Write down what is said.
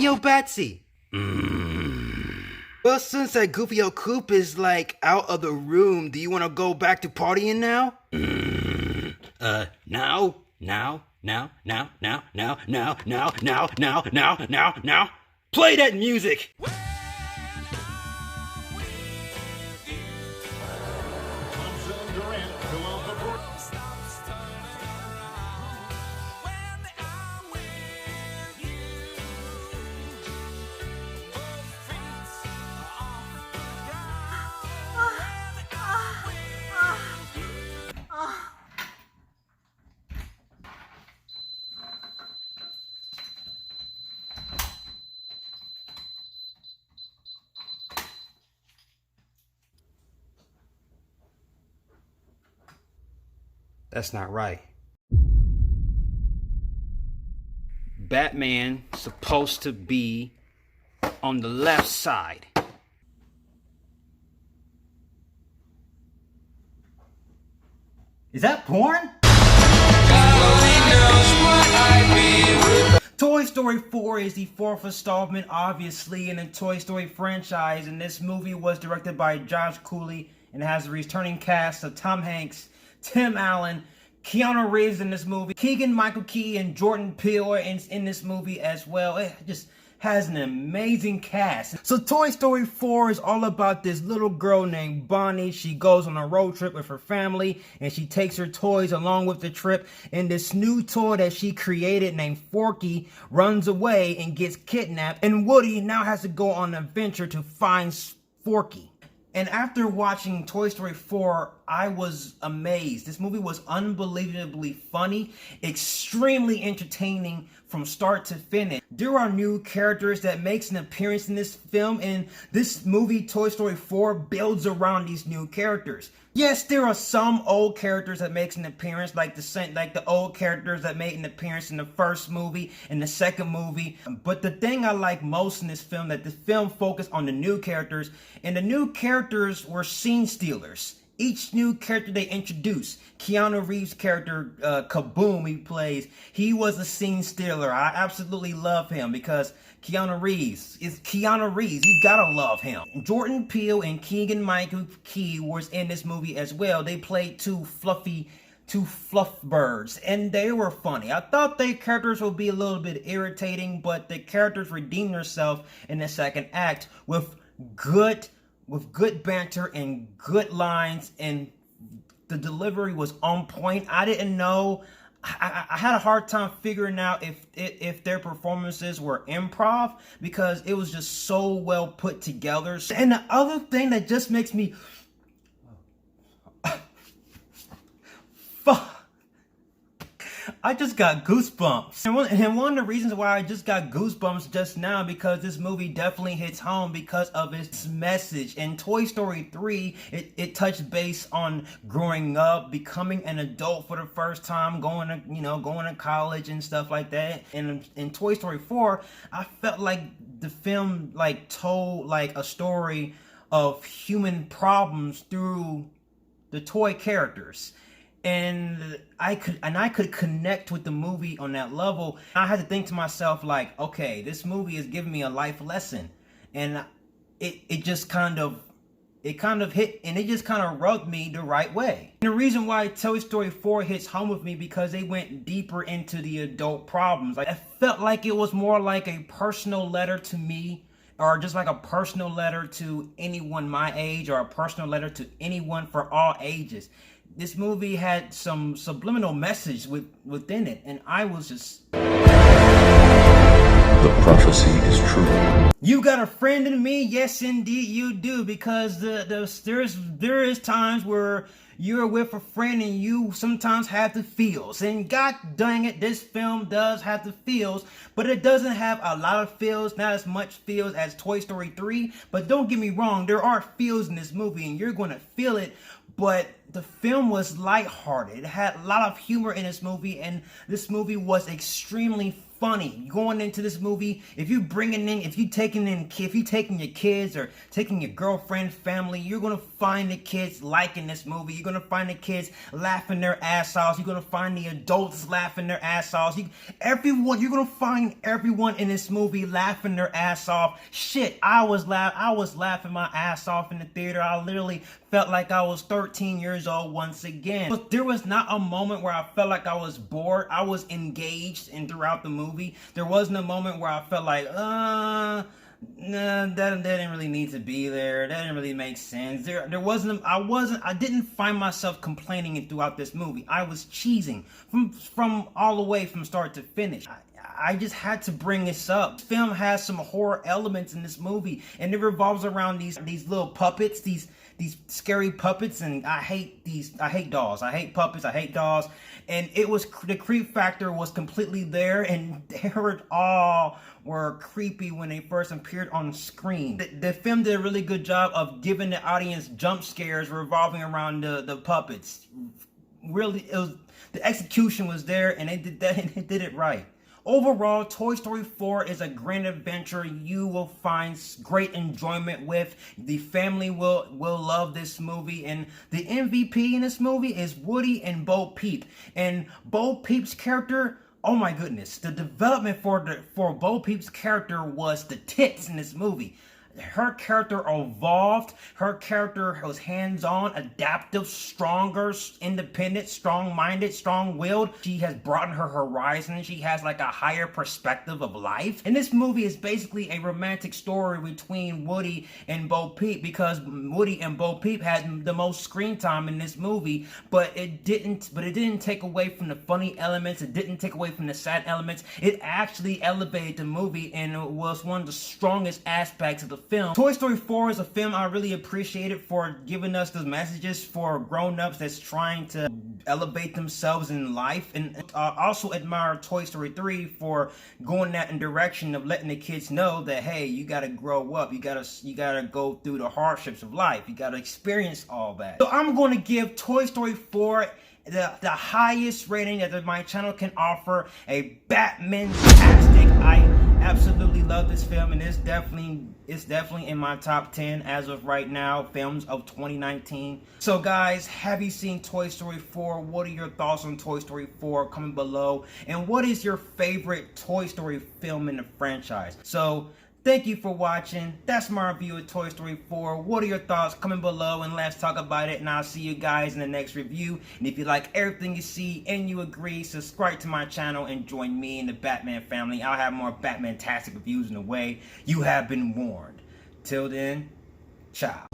yo, Batsy. Well, since that goofy old coop is like out of the room, do you want to go back to partying now? Now. Play that music! That's not right. Batman supposed to be on the left side. Is that porn? Toy Story 4 is the fourth installment, obviously, in the Toy Story franchise, and this movie was directed by Josh Cooley and has a returning cast of Tom Hanks, Tim Allen, Keanu Reeves in this movie, Keegan-Michael Key and Jordan Peele are in this movie as well. It just has an amazing cast. So Toy Story 4 is all about this little girl named Bonnie. She goes on a road trip with her family and she takes her toys along with the trip, and this new toy that she created named Forky runs away and gets kidnapped, and Woody now has to go on an adventure to find Forky. And after watching Toy Story 4, I was amazed. This movie was unbelievably funny, extremely entertaining from start to finish. There are new characters that makes an appearance in this film, and this movie, Toy Story 4, builds around these new characters. Yes, there are some old characters that makes an appearance, like the old characters that made an appearance in the first movie and the second movie. But the thing I like most in this film, that the film focused on the new characters, and the new characters were scene stealers. Each new character they introduced, Keanu Reeves' character, Kaboom, he plays, he was a scene stealer. I absolutely love him because Keanu Reeves is Keanu Reeves. You gotta love him. Jordan Peele and Keegan-Michael Key was in this movie as well. They played two fluff birds, and they were funny. I thought their characters would be a little bit irritating, but the characters redeemed themselves in the second act with good banter and good lines, and the delivery was on point. I didn't know. I had a hard time figuring out if their performances were improv, because it was just so well put together. And the other thing that just makes me I just got goosebumps. And one of the reasons why I just got goosebumps just now, because this movie definitely hits home because of its message. In Toy Story 3, it touched base on growing up, becoming an adult for the first time, going to college and stuff like that. And in Toy Story 4, I felt like the film told a story of human problems through the toy characters. And I could connect with the movie on that level. I had to think to myself, okay, this movie is giving me a life lesson, and it just kind of hit, and it just kind of rubbed me the right way. And the reason why Toy Story 4 hits home with me, because they went deeper into the adult problems. I felt like it was more like a personal letter to me, or just like a personal letter to anyone my age, or a personal letter to anyone for all ages. This movie had some subliminal message within it, and I was just... The prophecy is true. You got a friend in me? Yes, indeed you do, because there is times where you're with a friend and you sometimes have the feels. And god dang it, this film does have the feels, but it doesn't have a lot of feels, not as much feels as Toy Story 3. But don't get me wrong, there are feels in this movie and you're going to feel it, but the film was lighthearted. It had a lot of humor in this movie, and this movie was extremely funny. Going into this movie, if you taking your kids or taking your girlfriend, family, you're gonna find the kids liking this movie. You're gonna find the kids laughing their ass off. You're gonna find the adults laughing their ass off. You're gonna find everyone in this movie laughing their ass off. Shit, I was laughing my ass off in the theater. I literally felt like I was 13 years old once again. But there was not a moment where I felt like I was bored. I was engaged throughout the movie. There wasn't a moment where I felt like, nah, that didn't really need to be there. That didn't really make sense. I didn't find myself complaining throughout this movie. I was cheesing from all the way from start to finish. I just had to bring this up. This film has some horror elements in this movie, and it revolves around these little puppets, these scary puppets, and I hate dolls. I hate puppets. I hate dolls. And the creep factor was completely there, and they all were creepy when they first appeared on screen. The film did a really good job of giving the audience jump scares revolving around the puppets. Really, the execution was there, and they did that, and they did it right. Overall, Toy Story 4 is a grand adventure you will find great enjoyment with. The family will love this movie, and the MVP in this movie is Woody and Bo Peep. And Bo Peep's character, oh my goodness, the development for Bo Peep's character was the tits in this movie. Her character evolved. Her character was hands-on, adaptive, stronger, independent, strong-minded, strong-willed. She has broadened her horizon. She has like a higher perspective of life. And this movie is basically a romantic story between Woody and Bo Peep, because Woody and Bo Peep had the most screen time in this movie, but it didn't take away from the funny elements. It didn't take away from the sad elements. It actually elevated the movie, and it was one of the strongest aspects of the film. Toy Story 4 is a film I really appreciated for giving us those messages for grown-ups that's trying to elevate themselves in life, and also admire Toy Story 3 for going that in direction of letting the kids know that, hey, you gotta grow up, you gotta go through the hardships of life, you gotta experience all that. So I'm going to give Toy Story 4 the highest rating that my channel can offer, a Batman-tastic. I absolutely love this film, and it's definitely in my top 10 as of right now, films of 2019. So guys, have you seen Toy Story 4? What are your thoughts on Toy Story 4? Comment below. And what is your favorite Toy Story film in the franchise? So thank you for watching. That's my review of Toy Story 4. What are your thoughts? Comment below and let's talk about it. And I'll see you guys in the next review. And if you like everything you see and you agree, subscribe to my channel and join me in the Batman family. I'll have more Batman-tastic reviews in the way. You have been warned. Till then, ciao.